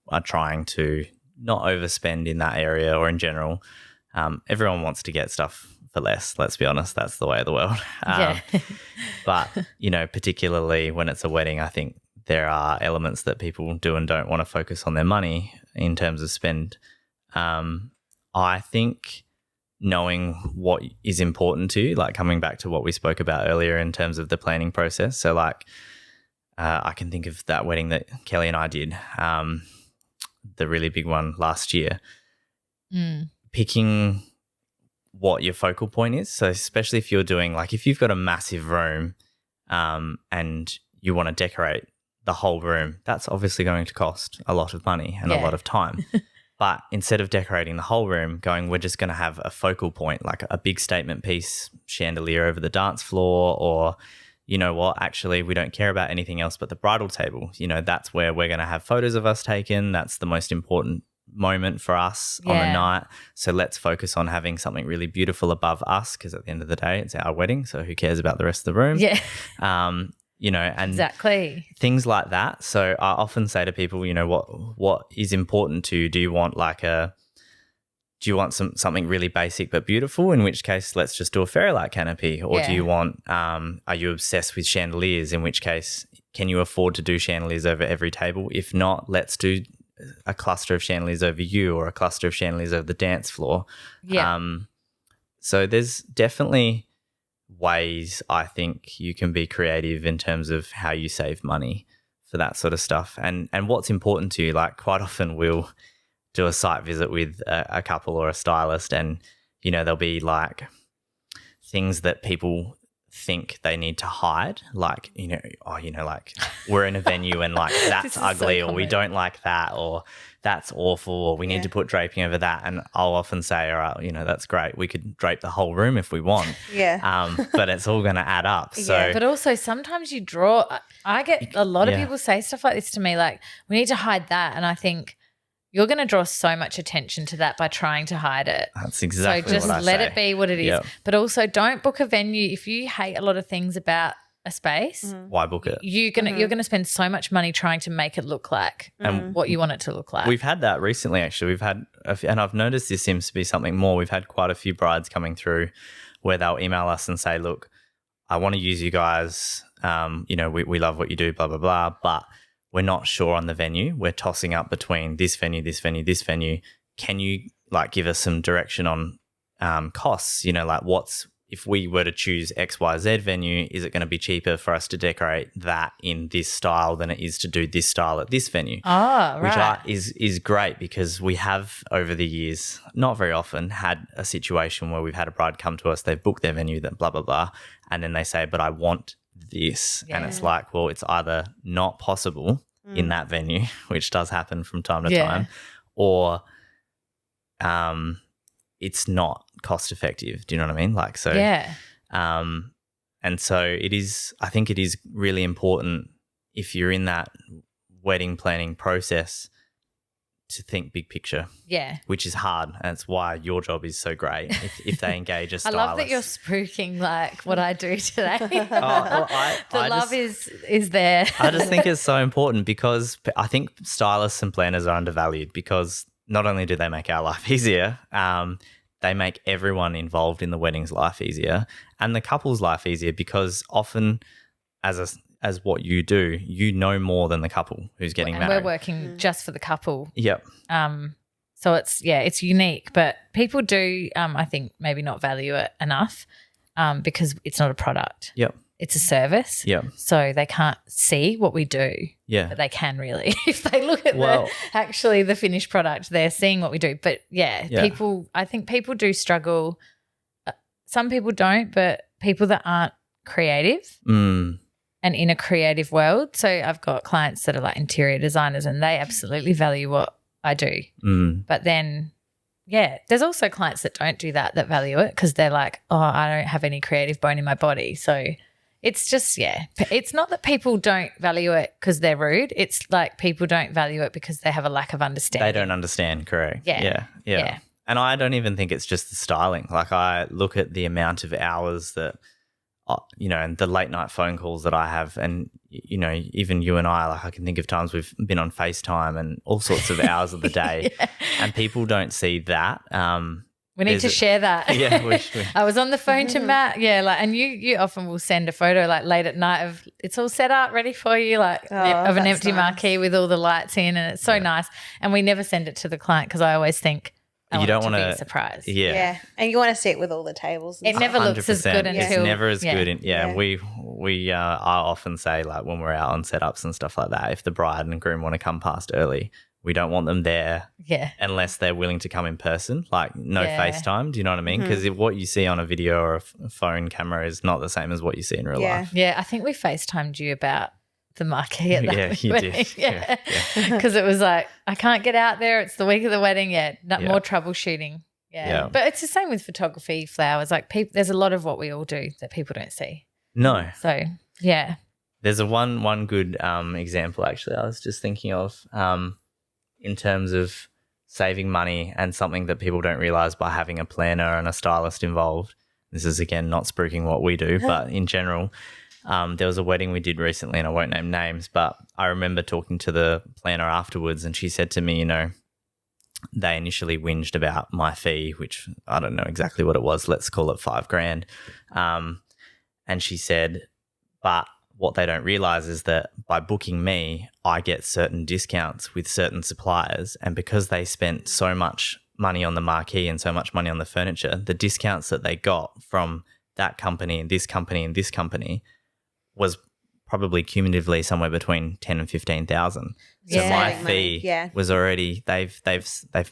are trying to not overspend in that area or in general, everyone wants to get stuff for less, let's be honest. That's the way of the world. But, particularly when it's a wedding, I think there are elements that people do and don't want to focus on their money in terms of spend. I think knowing what is important to you, like coming back to what we spoke about earlier in terms of the planning process. So like I can think of that wedding that Kelly and I did, the really big one last year. Picking what your focal point is. So especially if you're doing, like, if you've got a massive room and you want to decorate the whole room, that's obviously going to cost a lot of money and a lot of time. But instead of decorating the whole room, we're just going to have a focal point, like a big statement piece chandelier over the dance floor, or, you know what, actually we don't care about anything else but the bridal table. You know, that's where we're going to have photos of us taken. That's the most important moment for us on the night. So let's focus on having something really beautiful above us, because at the end of the day, it's our wedding. So who cares about the rest of the room? Yeah. You know, and exactly things like that. So I often say to people, you know, what is important to you? Do you want something really basic but beautiful? In which case, let's just do a fairy light canopy. Or do you want? Are you obsessed with chandeliers? In which case, can you afford to do chandeliers over every table? If not, let's do a cluster of chandeliers over you, or a cluster of chandeliers over the dance floor. Yeah. So there's definitely ways I think you can be creative in terms of how you save money for that sort of stuff, and what's important to you. Like, quite often we'll do a site visit with a couple or a stylist, and, you know, there'll be like things that people think they need to hide, like, you know, like, we're in a venue and like that's ugly, or we don't like that, or that's awful, or we need to put draping over that. And I'll often say, all right, you know, that's great, we could drape the whole room if we want. But it's all going to add up. So but also sometimes you draw, I get a lot of people say stuff like this to me, like, we need to hide that, and I think you're going to draw so much attention to that by trying to hide it. That's exactly what I say. So just let it be what it is. But also, don't book a venue if you hate a lot of things about a space. Why book it? You're gonna spend so much money trying to make it look like what you want it to look like. We've had that recently, actually. We've had, and I've noticed this seems to be something more. We've had quite a few brides coming through where they'll email us and say, look, I want to use you guys. You know, we love what you do, blah, blah, blah, but we're not sure on the venue. We're tossing up between this venue, this venue, this venue. Can you, like, give us some direction on costs? You know, like, if we were to choose XYZ venue, is it going to be cheaper for us to decorate that in this style than it is to do this style at this venue? Oh, right. Which is great, because we have, over the years, not very often, had a situation where we've had a bride come to us, they've booked their venue, that blah, blah, blah, and then they say, but I want this. And it's like, well, it's either not possible in that venue, which does happen from time to time, or it's not cost effective. Do you know what I mean? Like, so and so I think it is really important, if you're in that wedding planning process, to think big picture. Yeah. Which is hard, and it's why your job is so great if they engage a stylist. I love that you're spooking like what I do today. The love is there. I just think it's so important, because I think stylists and planners are undervalued, because not only do they make our life easier, they make everyone involved in the wedding's life easier, and the couple's life easier, because often as what you do, you know more than the couple who's getting married. We're working just for the couple. Yep. So it's unique, but people do, I think, maybe not value it enough, because it's not a product. Yep. It's a service. Yep. So they can't see what we do. Yeah. But they can really. If they look at the finished product, they're seeing what we do. But I think people do struggle. Some people don't, but people that aren't creative. And in a creative world. So I've got clients that are like interior designers, and they absolutely value what I do. But then, there's also clients that don't do that value it, because they're like, oh, I don't have any creative bone in my body. So it's just, it's not that people don't value it because they're rude. It's like people don't value it because they have a lack of understanding. They don't understand, correct. Yeah. And I don't even think it's just the styling. Like, I look at the amount of hours that, you know, and the late night phone calls that I have, and, you know, even you and I, like, I can think of times we've been on FaceTime and all sorts of hours of the day, and people don't see that. We need to share that. Yeah, I was on the phone to Matt. Yeah, like, and you often will send a photo like late at night of it's all set up, ready for you, like of an empty marquee with all the lights in, and it's so nice. And we never send it to the client, because I always think, I You want don't it to be wanna- a surprise. Yeah. And you want to sit with all the tables. And It never looks as 100%. good until It's never as good. Yeah. We I often say, like, when we're out on setups and stuff like that, if the bride and groom want to come past early, we don't want them there Yeah. unless they're willing to come in person, like no Yeah. FaceTime. Do you know what I mean? Because what you see on a video or a phone camera is not the same as what you see in real life. Yeah, I think we FaceTimed you about the marquee at that Yeah, you wedding. did. Yeah. Yeah. Because it was like, I can't get out there. It's the week of the wedding. Yeah. More troubleshooting. Yeah. Yeah. But it's the same with photography, flowers. Like there's a lot of what we all do that people don't see. No. So, yeah. There's a one good example, actually, I was just thinking of in terms of saving money and something that people don't realize by having a planner and a stylist involved. This is, again, not spruiking what we do, but in general, there was a wedding we did recently, and I won't name names, but I remember talking to the planner afterwards, and she said to me, they initially whinged about my fee, which I don't know exactly what it was. Let's call it $5,000. And she said, but what they don't realize is that by booking me, I get certain discounts with certain suppliers. And because they spent so much money on the marquee and so much money on the furniture, the discounts that they got from that company and this company and this company was probably cumulatively somewhere between 10 and 15,000. So Yeah. my Saving fee money. was already they've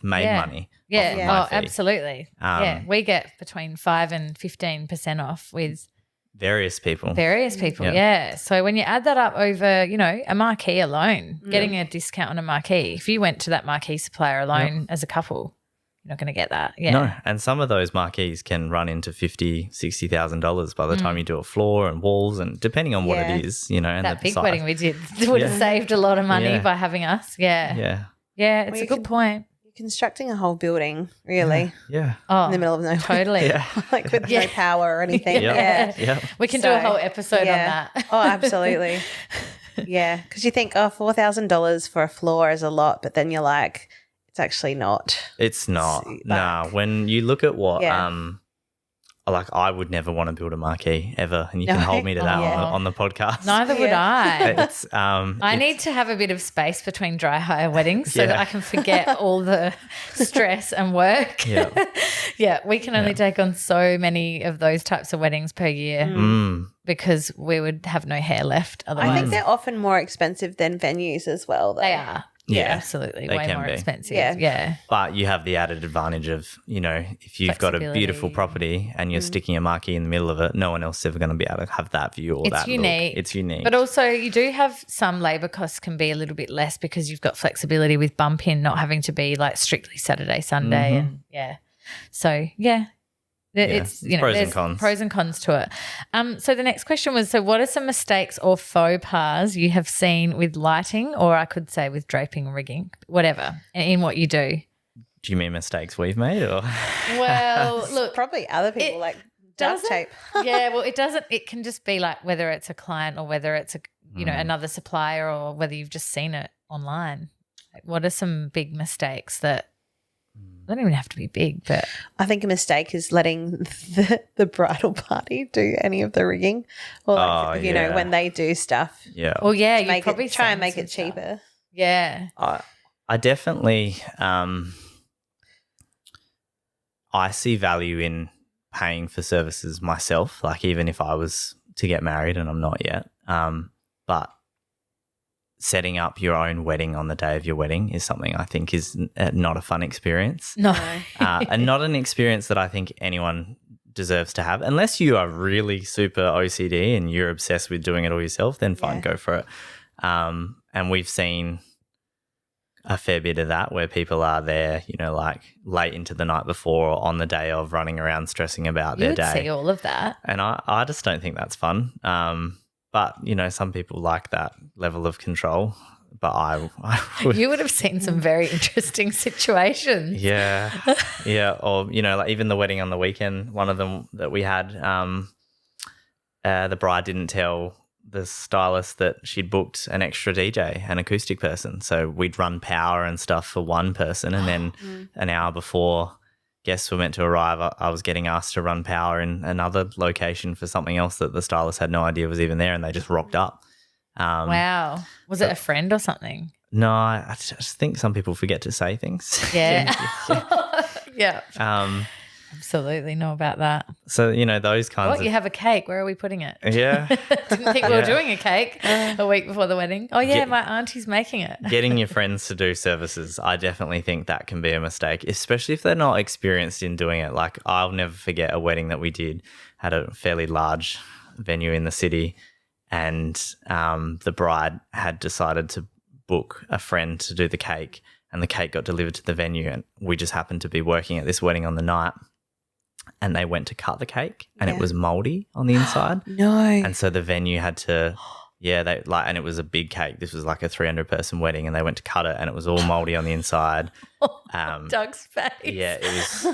made Yeah. money. Yeah. off of my fee. Absolutely. Yeah. We get between 5 and 15% off with Various people. various people. Yeah. Yeah. So when you add that up over, a marquee alone, getting a discount on a marquee, if you went to that marquee supplier alone as a couple, you're not going to get that. Yeah. No, and some of those marquees can run into $50,000, $60,000 by the time you do a floor and walls, and depending on what Yeah. it is, and That the big size. wedding we did would have saved a lot of money Yeah. by having us. Yeah. Yeah, Yeah. It's Well, a you good can- point. You're constructing a whole building, really, yeah, Oh, in the middle of nowhere. totally. yeah, Like with no power or anything. Yeah. Yeah. yeah. We can do a So, whole episode yeah. on that. Oh, absolutely. Yeah. Because you think, $4,000 for a floor is a lot, but then you're like, it's actually not. It's not. Like- Nah, when you look at what, Yeah. like I would never want to build a marquee ever, and you can No. hold me to that Oh. on the podcast. Neither would I. It's I need to have a bit of space between dry hire weddings so Yeah. that I can forget all the stress and work. Yeah. Yeah, we can only take on so many of those types of weddings per year because we would have no hair left otherwise. I think they're often more expensive than venues as well, though. they are. Yeah, absolutely. they Way can more be. expensive. Yeah. Yeah. But you have the added advantage of, if you've got a beautiful Flexibility. property and you're sticking a marquee in the middle of it, no one else is ever going to be able to have that view or It's that unique. look. It's unique. But also you do have some labour costs can be a little bit less because you've got flexibility with bump in not having to be like strictly Saturday, Sunday and So it's pros and there's cons. pros and cons to it. So the next question was, so what are some mistakes or faux pas you have seen with lighting, or I could say with draping and rigging, whatever, in what you do? Do you mean mistakes we've made or? Well, look, Probably other people It like duct doesn't- tape. yeah, well, it doesn't. It can just be like whether it's a client or whether it's another supplier or whether you've just seen it online. Like, what are some big mistakes that they don't even have to be big, but I think a mistake is letting the bridal party do any of the rigging, or like, yeah. when they do stuff. Yeah. well, yeah, you Make probably it, try and seen make some it stuff. cheaper. Yeah, I definitely I see value in paying for services myself, like even if I was to get married and I'm not yet. But setting up your own wedding on the day of your wedding is something I think is not a fun experience. no, And not an experience that I think anyone deserves to have. Unless you are really super OCD and you're obsessed with doing it all yourself, then fine, Yeah. go for it. And we've seen a fair bit of that where people are there, like late into the night before or on the day of, running around stressing about you their would day. see all of that. And I just don't think that's fun. But, some people like that level of control. But I would. You would have seen some very interesting situations. Yeah. Yeah. Or, like even the wedding on the weekend, one of them that we had, the bride didn't tell the stylist that she'd booked an extra DJ, an acoustic person. So we'd run power and stuff for one person. And then an hour before guests were meant to arrive, I was getting asked to run power in another location for something else that the stylist had no idea was even there, and they just rocked up. Wow, was it a friend or something? No, I just think some people forget to say things. Yeah. Yeah. Um, Absolutely know about that. so, those kinds What, you have a cake. Where are we putting it? Yeah. Didn't think we were doing a cake a week before the wedding. Oh, yeah, my auntie's making it. Getting your friends to do services, I definitely think that can be a mistake, especially if they're not experienced in doing it. Like, I'll never forget a wedding that we did, had a fairly large venue in the city, and the bride had decided to book a friend to do the cake, and the cake got delivered to the venue, and we just happened to be working at this wedding on the night. And they went to cut the cake, and it was moldy on the inside. No. And so the venue had to, and it was a big cake. This was like a 300-person wedding, and they went to cut it, and it was all moldy on the inside. Doug's face. Yeah, it was.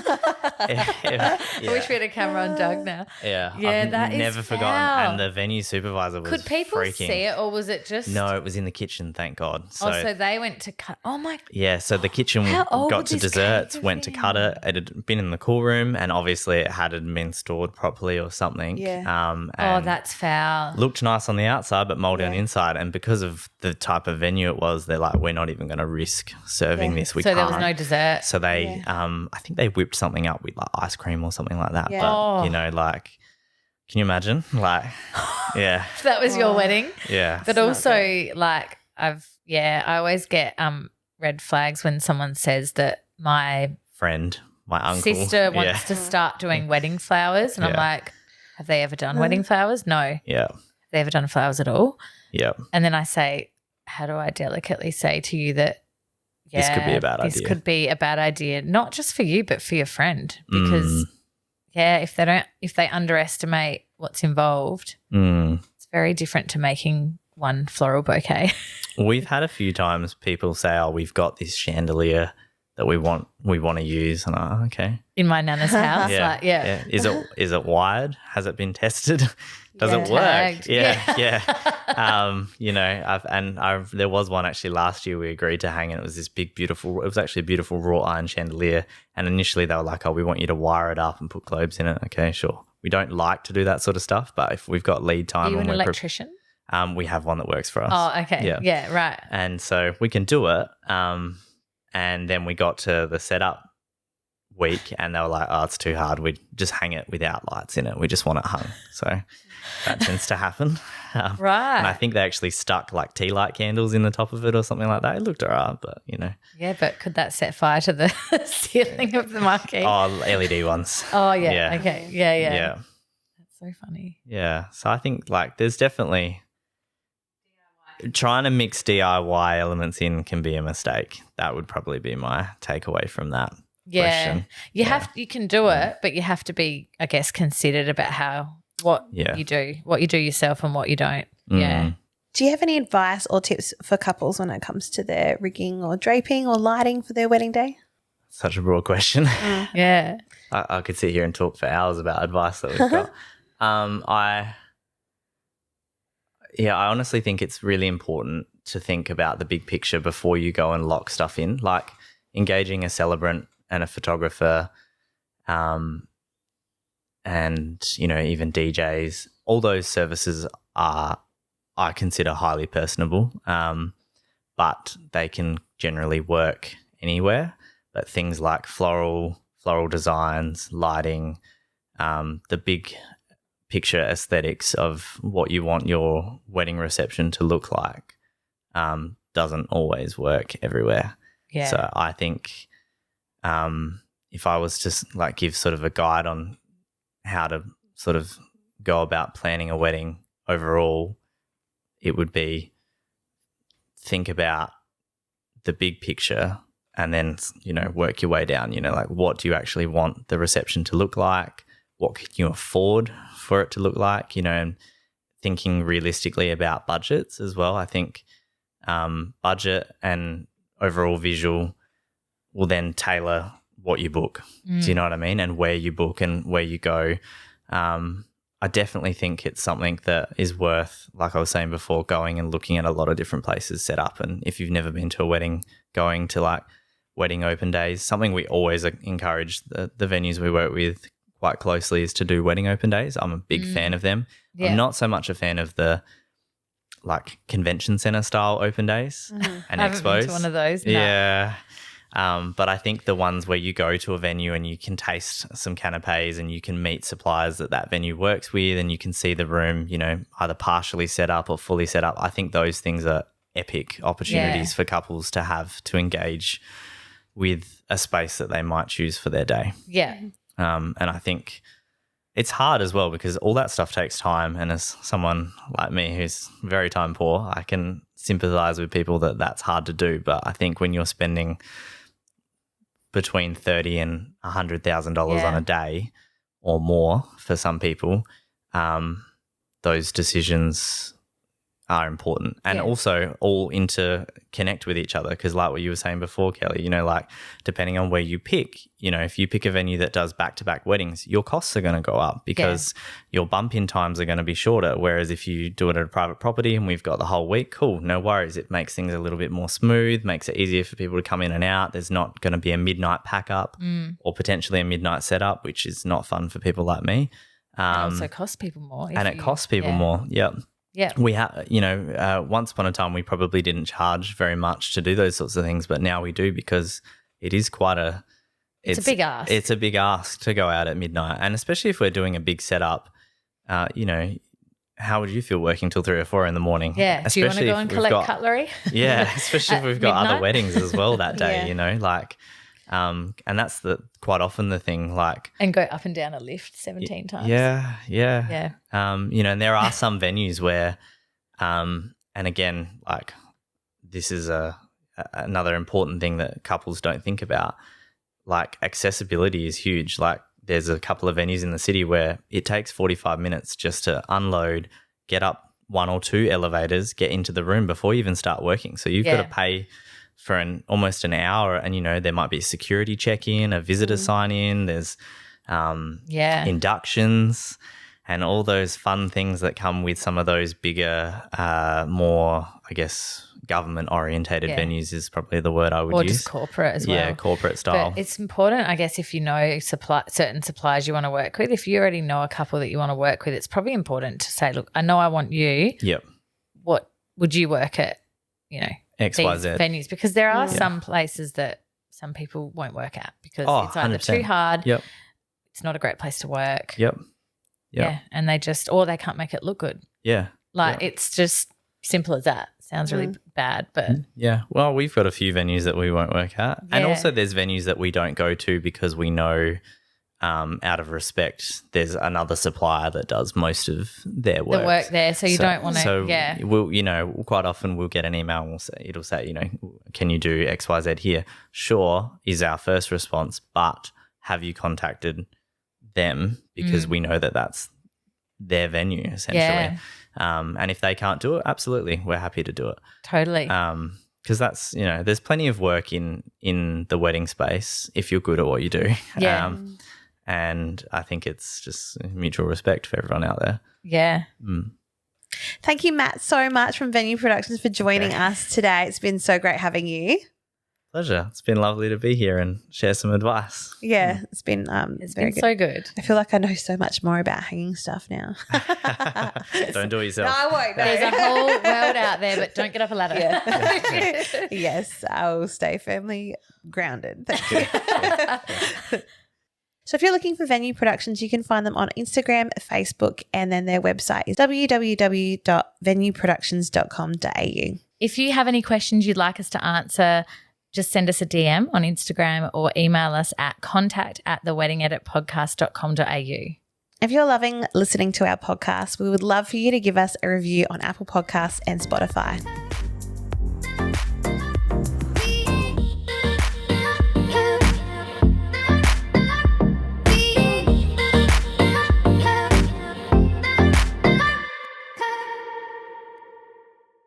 I wish we had a camera on Doug now. Yeah, I've that never forgotten. And the venue supervisor was Could people freaking. see it, or was it just? No, it was in the kitchen. Thank God. So they went to cut. Oh my! Yeah, so the kitchen got to desserts, went to cut it. It had been in the cool room, and obviously it hadn't been stored properly or something. Yeah. And that's foul. looked nice on the outside, but moldy on the inside. And because of the type of venue it was, they're like, we're not even going to risk serving this. We so can't. There was no dessert. So they, I think they whipped something up with like ice cream or something like that. Yeah. But can you imagine? Like, yeah, If that was your wedding. yeah. But also, like, I always get red flags when someone says that my Friend, my uncle, sister wants to start doing wedding flowers, and I'm like, have they ever done wedding flowers? No. Yeah. Have they ever done flowers at all? Yeah. And then I say, how do I delicately say to you that this could be a bad idea. This could be a bad idea, not just for you, but for your friend, because if they underestimate what's involved, it's very different to making one floral bouquet. We've had a few times people say, "Oh, we've got this chandelier that we want to use," and okay. In my nana's house, yeah. Is it wired? Has it been tested? Does it work? Tagged. Yeah. There was one actually last year we agreed to hang, and it was this big, beautiful. It was actually a beautiful wrought iron chandelier. And initially they were like, "Oh, we want you to wire it up and put globes in it." Okay, sure. We don't like to do that sort of stuff, but if we've got lead time, Are you an electrician? We have one that works for us. Oh, okay. Yeah, right. And so we can do it. And then we got to the setup week, and they were like, "Oh, it's too hard. We just hang it without lights in it. We just want it hung." So that tends to happen. Right. And I think they actually stuck like tea light candles in the top of it or something like that. It looked all right, but Yeah, but could that set fire to the ceiling of the marquee? Oh, LED ones. Oh, yeah. Okay. Yeah. Yeah. That's so funny. Yeah. So I think like there's definitely trying to mix DIY elements in can be a mistake. That would probably be my takeaway from that. Yeah. Question. You can do it, but you have to be, I guess, considered about what you do yourself and what you don't. Yeah. Do you have any advice or tips for couples when it comes to their rigging or draping or lighting for their wedding day? Such a broad question. Yeah. I could sit here and talk for hours about advice that we've got. I honestly think it's really important to think about the big picture before you go and lock stuff in, like engaging a celebrant and a photographer, and even DJs. All those services I consider highly personable, but they can generally work anywhere. But things like floral designs, lighting, the big picture aesthetics of what you want your wedding reception to look like doesn't always work everywhere. Yeah. So I think if I was to give sort of a guide on how to sort of go about planning a wedding overall, it would be think about the big picture and then, work your way down, what do you actually want the reception to look like? What can you afford for it to look like? And thinking realistically about budgets as well. I think budget and overall visual will then tailor what you book. Do you know what I mean? And where you book and where you go. I definitely think it's something that is worth, like I was saying before, going and looking at a lot of different places set up. And if you've never been to a wedding, going to wedding open days, something we always encourage the venues we work with quite closely is to do wedding open days. I'm a big fan of them. Yeah. I'm not so much a fan of the convention center style open days and I haven't expos. been to one of those. No. Yeah. But I think the ones where you go to a venue and you can taste some canapes and you can meet suppliers that venue works with and you can see the room, you know, either partially set up or fully set up, I think those things are epic opportunities for couples to have to engage with a space that they might choose for their day. Yeah. And I think it's hard as well because all that stuff takes time. And as someone like me who's very time poor, I can sympathise with people that's hard to do. But I think when you're spending between $30,000 and $100,000 on a day or more for some people, those decisions are important and also all interconnect with each other because like what you were saying before, Kelly, you know, like depending on where you pick, you know, if you pick a venue that does back-to-back weddings, your costs are going to go up because your bump-in times are going to be shorter, whereas if you do it at a private property and we've got the whole week, cool, no worries. It makes things a little bit more smooth, makes it easier for people to come in and out. There's not going to be a midnight pack-up or potentially a midnight setup, which is not fun for people like me. It also costs people more. It costs people more, Yeah. We have, you know, once upon a time we probably didn't charge very much to do those sorts of things, but now we do because it is quite it's a big ask. It's a big ask to go out at midnight, and especially if we're doing a big setup, you know, how would you feel working till 3 or 4 in the morning? Yeah. Do you want to go and collect cutlery? Yeah, especially if we've got other weddings as well that day, you know, like. And that's quite often the thing, like, and go up and down a lift 17 times. Yeah. You know, and there are some venues where, and again, like this is another important thing that couples don't think about. Like accessibility is huge. Like there's a couple of venues in the city where it takes 45 minutes just to unload, get up 1 or 2 elevators, get into the room before you even start working. So you've got to pay for almost an hour, and you know there might be a security check-in, a visitor sign-in, there's inductions and all those fun things that come with some of those bigger, more, I guess, government-orientated venues is probably the word I would use. Or just corporate as well. Yeah, corporate style. But it's important, I guess, if you know certain suppliers you want to work with. If you already know a couple that you want to work with, it's probably important to say, look, I know I want you. Yep. What would you work at, you know, XYZ venues, because there are some places that some people won't work at because it's either 100%. too hard, it's not a great place to work. Yeah, and they can't make it look good. It's just simple as that. Sounds really bad, but well, we've got a few venues that we won't work at, and also there's venues that we don't go to because we know out of respect there's another supplier that does most of their work. The work there, so you don't want to. So we'll, you know, quite often we'll get an email and it'll say, you know, can you do XYZ here? Sure is our first response, but have you contacted them because we know that that's their venue essentially. And if they can't do it, absolutely, we're happy to do it. Totally. Because that's, you know, there's plenty of work in the wedding space if you're good at what you do. And I think it's just mutual respect for everyone out there. Yeah. Thank you, Matt, so much from Venue Productions for joining us today. It's been so great having you. Pleasure. It's been lovely to be here and share some advice. Yeah, it's been very good. So good. I feel like I know so much more about hanging stuff now. Don't do it yourself. No, I won't. No. There's a whole world out there, but don't get up a ladder. Yes, I will stay firmly grounded. Thank you. So if you're looking for Venue Productions, you can find them on Instagram, Facebook, and then their website is www.venueproductions.com.au. If you have any questions you'd like us to answer, just send us a DM on Instagram or email us at contact@theweddingeditpodcast.com.au. If you're loving listening to our podcast, we would love for you to give us a review on Apple Podcasts and Spotify.